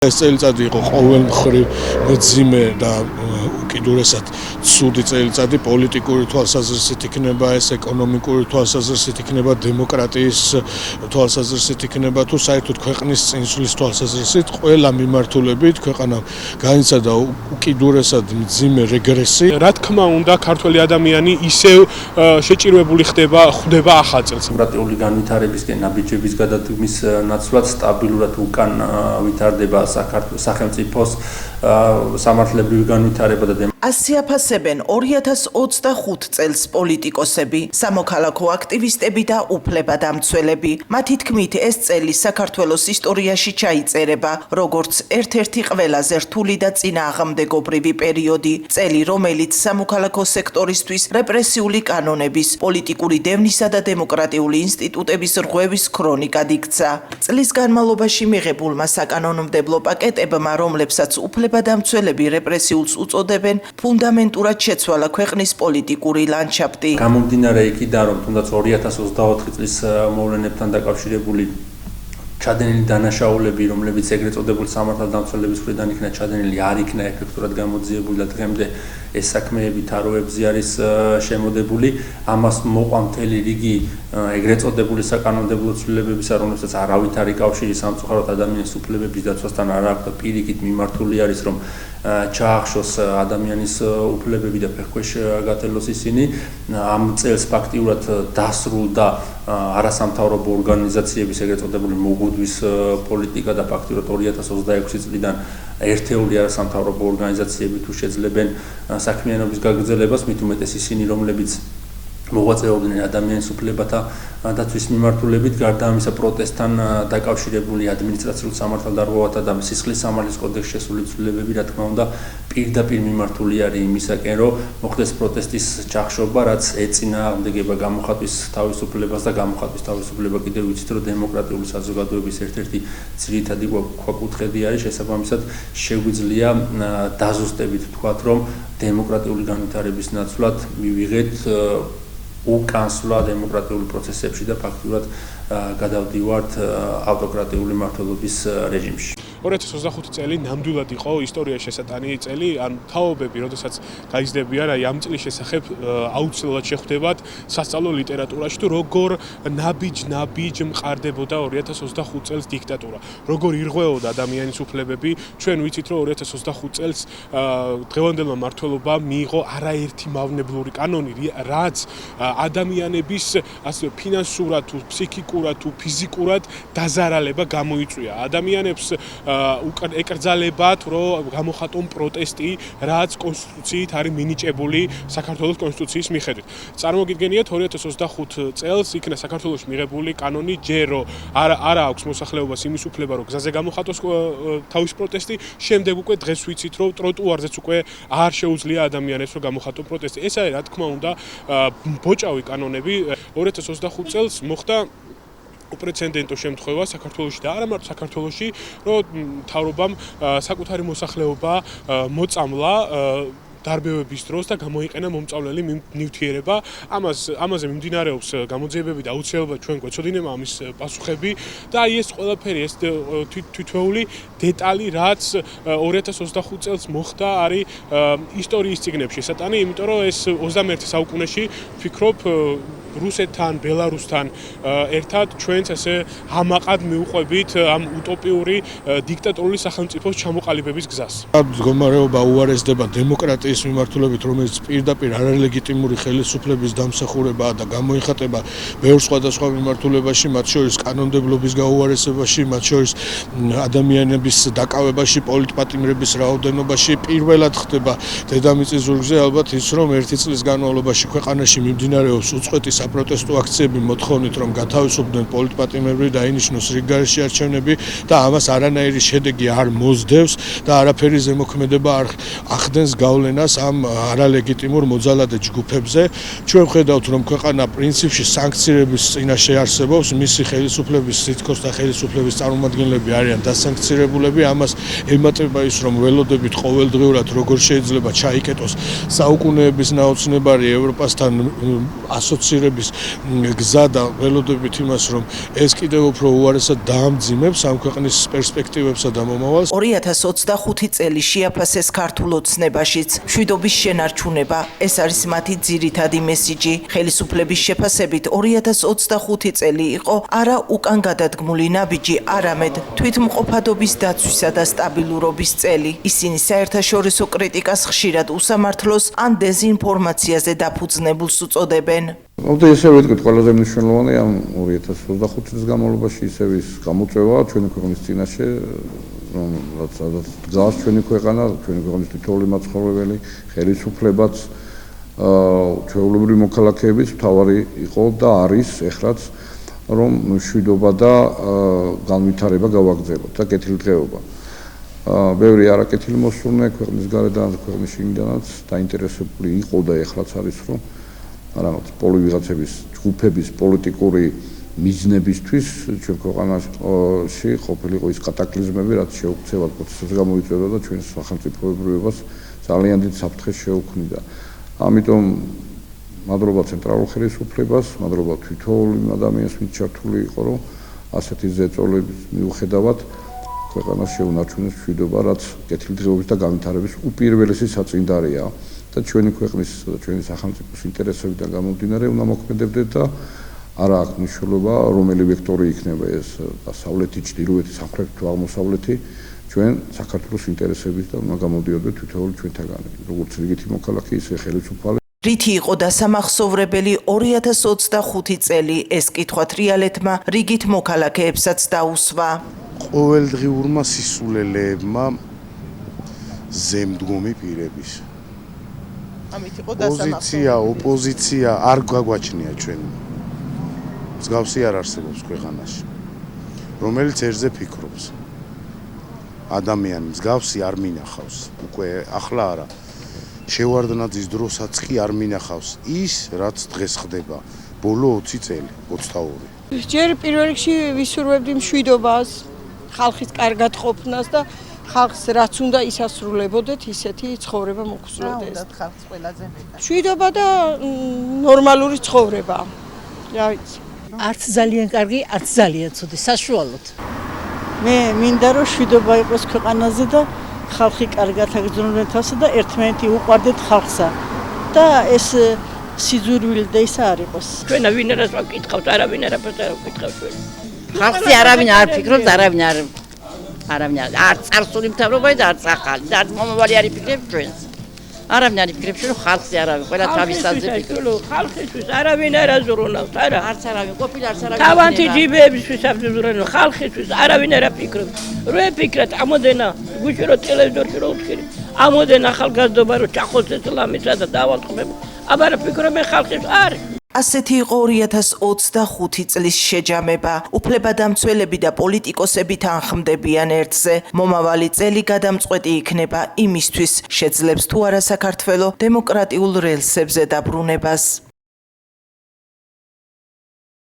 ეს წელიწადი იყო ყოველმხრივ მძიმე და უკიდურესად ცუდი წელიწადი პოლიტიკური თვალსაზრისით იქნება ეს ეკონომიკური თვალსაზრისით იქნება დემოკრატიის თვალსაზრისით იქნება თუ საერთოდ ქვეყნის წინსვლის თვალსაზრისით ყველა მიმართულებით ქვეყანა განიცადა უკიდურესად მძიმე რეგრესი. რა თქმა უნდა ქართველი ადამიანი ისევ შეჭირვებული ხვდება ახალ წელს. დემოკრატიული განვითარებისკენ ნაბიჯების გადადგმის ნაცვლად სტაბილურად უკან ვითარდება სახელმწიფოს სამართლებრივი განვითარება და ასიაფასებენ 2025 წელს პოლიტიკოსები, სამოქალაქო აქტივისტები და უფლებადამცველები. მათი თქმით, ეს წელი საქართველოს ისტორიაში ჩაიწერება, როგორც ერთ-ერთი ყველაზე რთული და წინააღმდეგობრივი პერიოდი, წელი, რომელიც სამოქალაქო სექტორისთვის რეპრესიული კანონების, პოლიტიკური დევნისა და დემოკრატიული ინსტიტუტების რღვევის ქრონიკად იქცა. წლის განმავლობაში მიღებულმა საკანონმდებლო პაკეტებმა, რომლებსაც უფლებადამცველები რეპრესიულს უწოდებენ, ფუნდამენტურად შეცვალა ქვეყნის პოლიტიკური ლანდშაფტი. გამომდინარე იქიდან, რომ თუნდაც 2024 წლის მოვლენებთან დაკავშირებული ჩადენილი დანაშაულები, რომლებიც ეგრეთ წოდებული სამართალდამცველების მხრიდან იქნა ჩადენილი, არ იქნა ეფექტურად გამოძიებული და დღემდე ეს საქმეები თაროებზე არის შემოდებული. ამას მოყვა მთელი რიგი ეგრეთ წოდებული საკანონმდებლო ცვლილებებისა, რომლებსაც არავით არ იკავშირი სამწუხაროდ ადამიანის უფლებების დაცვასთან არ აქვს და პირიქით მიმართული არის, რომ ჩაახშოს ადამიანის უფლებები და ფეხქვეშ გათელოს ისინი. ამ წელს ფაქტიურად დასრულდა არასამთავრობო ორგანიზაციების ეგრეთ წოდებული მოგუდვის პოლიტიკა და ფაქტიურად 2026 წლიდან ერთეული არასამთავრობო ორგანიზაციები თუ შეძლებენ საქმიანობის გაგრძელებას, მით უმეტეს ისინი, რომლებიც მოღვაწეობდნენ ადამიანის უფლებათა დაცვის მიმართულებით, გარდა ამისა პროტესტთან დაკავშირებული ადმინისტრაციულ სამართალდარღვევათა და სისხლის სამართლის კოდექსში შესული ცვლილებები, რა თქმა უნდა, პირდაპირ მიმართული არის იმისაკენ, რომ მოხდეს პროტესტის ჩახშობა, რაც ეწინააღმდეგება გამოხატვის თავისუფლებას და გამოხატვის თავისუფლება კიდევ ვიცით, რომ დემოკრატიული საზოგადოების ერთ-ერთი ძირითადი ქვაკუთხედი არის, შესაბამისად შეგვიძლია დაზუსტებით ვთქვათ, რომ დემოკრატიული განვითარების ნაცვლად მივიღეთ უკანსვლა დემოკრატიული პროცესებში და ფაქტურად გადავდივართ ავტოკრატიული მმართველობის რეჟიმში. 2025 წელი ნამდვილად იყო ისტორიაში შესატანი წელი, ან თაობები, როდესაც გაიზრდებიან, აი ამ წლის შესახებ აუცილებლად შეხვდებათ სასწავლო ლიტერატურაში, თუ როგორ ნაბიჯ მყარდებოდა 2025 წელს დიქტატურა, როგორ ირღვეოდა ადამიანის უფლებები. ჩვენ ვიცით, რომ 2025 წელს დღევანდელმა მმართველობამ მიიღო არაერთი მავნებლური კანონი, რაც ადამიანების ასე ფინანსურად თუ ფსიქიკურად თუ ფიზიკურად დაზარალება გამოიწვია. ადამიანებს ეკრძალებათ, რომ გამოხატონ პროტესტი, რაც კონსტიტუციით არის მინიჭებული საქართველოს კონსტიტუციის მიხედვით. წარმოგიდგენიათ 2025 წელს იქნა საქართველოს მიღებული კანონი, ჯერ რომ არ აქვს მოსახლეობას იმის უფლება, რომ გზაზე გამოხატოს თავის პროტესტი, შემდეგ უკვე დღეს ვიცით, რომ ტროტუარზეც უკვე არ შეუძლია ადამიანებს რომ გამოხატონ პროტესტი. ეს არის რა თქმა უნდა ბოჭავი კანონები. 2025 წელს მოხდა უპრეცედენტო შემთხვევა საქართველოში და არა მარტო საქართველოში, რომ მთავრობამ საკუთარი მოსახლეობა მოწამლა დარბევების დროს და გამოიყენა მომწავლელი ნივთიერება. ამაზე მიმდინარეობს გამოძიებები და აუცილებლად ჩვენ გვეცოდინება ამის პასუხები და აი ეს ყველაფერი ეს თითოეული დეტალი, რაც 2025 წელს მოხდა, არის ისტორიის წიგნებში შესატანი, იმიტომ რომ ეს 21 საუკუნეში ვფიქრობ რუსეთთან, ბელარუსთან ერთად ჩვენც ესე ამაყად მიუყვებით ამ utopიური დიქტატორული სახელმწიფოს ჩამოყალიბების გზას. მდგომარეობა უარესდება დემოკრატიის მიმართულებით, რომელიც პირდაპირ არალეგიტიმური ხელისუფლების დამსახურებაა და გამოიხატება ბევრ სხვადასხვა მიმართულებაში, მათ შორის კანონმდებლობის გაუარესებაში, მათ შორის ადამიანების დაკავებაში, პოლიტპატიმრების რაოდენობაში. პირველად ხდება დედამიწის ზურგზე ალბათ ის, რომ ერთი წლის განმავლობაში ქვეყანაში მიმდინარეობს უწყვეტი საპროტესტო აქციები მოთხოვნით, რომ გათავისუფლდნენ პოლიტპატიმრები და დაინიშნოს რიგგარეშე არჩევნები და ამას არანაირი შედეგი არ მოსდევს და არაფერი ზემოქმედება არ ახდენს გავლენას მოვლენას ამ არალეგიტიმურ მოძალადე ჯგუფებზე. ჩვენ ვხედავთ, რომ ქვეყანა პრინციპში სანქციების წინაშე არსებობს, მისი ხელისუფლების სითქოს და ხელისუფლების წარმომადგენლები არიან დასანქცირებულები. ამას ემატება ის, რომ ველოდებით ყოველდღიურად როგორ შეიძლება ჩაიკეტოს საუკუნეების ნაოცნებარი ევროპასთან ასოცირების გზა და ველოდებით იმას, რომ ეს კიდევ უფრო უარესად დაამძიმებს ამ ქვეყნის პერსპექტივებსა და მომავალს. 2025 წელი შეაფასეს ქართულ ოცნებაშიც. მშვიდობის შენარჩუნება, ეს არის მათი ძირითადი მესიჯი. ხელისუფლების შეფასებით 2025 წელი იყო არა უკან გადადგმული ნაბიჯი, არამედ თვითმყოფადობის დაცვისა და სტაბილურობის წელი. ისინი საერთაშორისო კრიტიკას ხშირად უსამართლოს ან დეზინფორმაციაზე დაფუძნებულს უწოდებენ. ესე ვიტყვით, ყველაზე მნიშვნელოვანი ამ 2025 წლის განმავლობაში ისევ ის გამოწვევა ჩვენი ქვეყნის წინაშე, რომელსაც დგას ჩვენი ქვეყანა, ჩვენი ქვეყნის თითოეული მაცხოვრებელი, ხელისუფლებაც, ჩვეულებრივი მოქალაქეების მთავარი იყო და არის ეხლაც, რომ მშვიდობა და განვითარება გავაგრძელოთ და კეთილდღეობა. ბევრი არაკეთილი მოსურნე ქვეყნის გარედან, ქვეყნის შიგნიდანაც დაინტერესებული იყო და ეხლაც არის, რომ რაღაც ვიღაცების ჯგუფების პოლიტიკური მიზნებისთვის ჩვენ ქვეყანაში ყოფილიყო ის კატაკლიზმები, რაც შეუქცევად პროცესს გამოიწვევდა და ჩვენს სახელმწიფოებრიობას ძალიან დიდ საფრთხეს შეუქმნიდა. ამიტომ მადლობა ცენტრალურ ხელისუფლებას, მადლობა თითოეულ ადამიანს, ვინც ჩართული იყო, რომ ასეთი ზეწოლების მიუხედავად ქვეყანას შეუნარჩუნეს მშვიდობა, რაც კეთილდღეობის და განვითარების უპირველესი საწინდარია. და ჩვენი ქვეყნის და ჩვენი სახელმწიფოს ინტერესებიდან გამომდინარე უნდა მოქმედებდეთ და არა აქვს მნიშვნელობა რომელი ვექტორი იქნება ეს დასავლეთი, ჩრდილოეთი, სამხრეთი თუ აღმოსავლეთი ჩვენ საქართველოს ინტერესებით და უნდა გამოდიოდეთ თითოეული ჩვენთაგანი როგორც რიგითი მოქალაქე ისე ხელისუფალი. რითი იყო დასამახსოვრებელი 2025 წელი ეს კითხვა თრიალეთმა რიგით მოქალაქეებსაც დაუსვა. ყოველდღიურმა სისულელეებმა ზემდგომი პირების პოზიცია, ოპოზიცია არ გაგვაჩნია ჩვენ. მსგავსი არ არსებობს ქვეყანაში. რომელიც ერთზე ფიქრობს. ადამიანი მსგავსი არ მინახავს. უკვე ახლა არა. შევარდნაძის დროსაც კი არ მინახავს ის, რაც დღეს ხდება. ბოლო 20 წელი, 22. ჯერ პირველ რიგში ვისურვებდი მშვიდობას, ხალხის კარგად ყოფნას და ხალხს რაც უნდა ისასრულებოდეთ, ისეთი ცხოვრება მოგხსნოდეს. რა უნდა ხალხს ყველაზე მეტად? მშვიდობა და ნორმალური ცხოვრება. რა ვიცი. არც ძალიან კარგი, არც ძალიან ცუდი, საშუალოდ. მე მინდა რომ მშვიდობა იყოს ქვეყანაზე და ხალხი კარგად აგრძნოდნენ თავს და ერთმანეთი უყვარდეთ ხალხსა. და ეს სიძულვილი და ისა არ იყოს. ჩვენა ვინ არას ვაკითხავთ, არავინ არაფერს არ ვაკითხავთ ჩვენ. ხალხი არავინ არ ფიქრობს, არავინ არც წარსული მთავრობა და არც ახალი და არც მომავალი არ იფიქრებს ჩვენს. არავინ არ იფიქრებს, რომ ხალხი არავინ, ყველა თავის თავზე ფიქრობს. ხალხისთვის არავინ არ აზრუნავს, არა. არც არავინ ყოფილი, არც არავინ. თავანთი ჯიბეებისთვის აბზურენო, ხალხისთვის არავინ არ აფიქრებს. რო აფიქრეთ, ამოდენა, გუშინ რო ტელევიზორში რო უთხარი, ამოდენა ახალგაზრდობა რო ჩახოცეს ლამისა და დავალწყმებ. აბარა ფიქრობენ ხალხის არ. ასეთი იყო 2025 წლის შეჯამება. უფლებადამცველები და პოლიტიკოსები თანხმდებიან ერთზე. მომავალი წელი გადამწყვეტი იქნება იმისთვის, შეძლებს თუ არა საქართველოს დემოკრატიულ რელსებზე დაბრუნებას.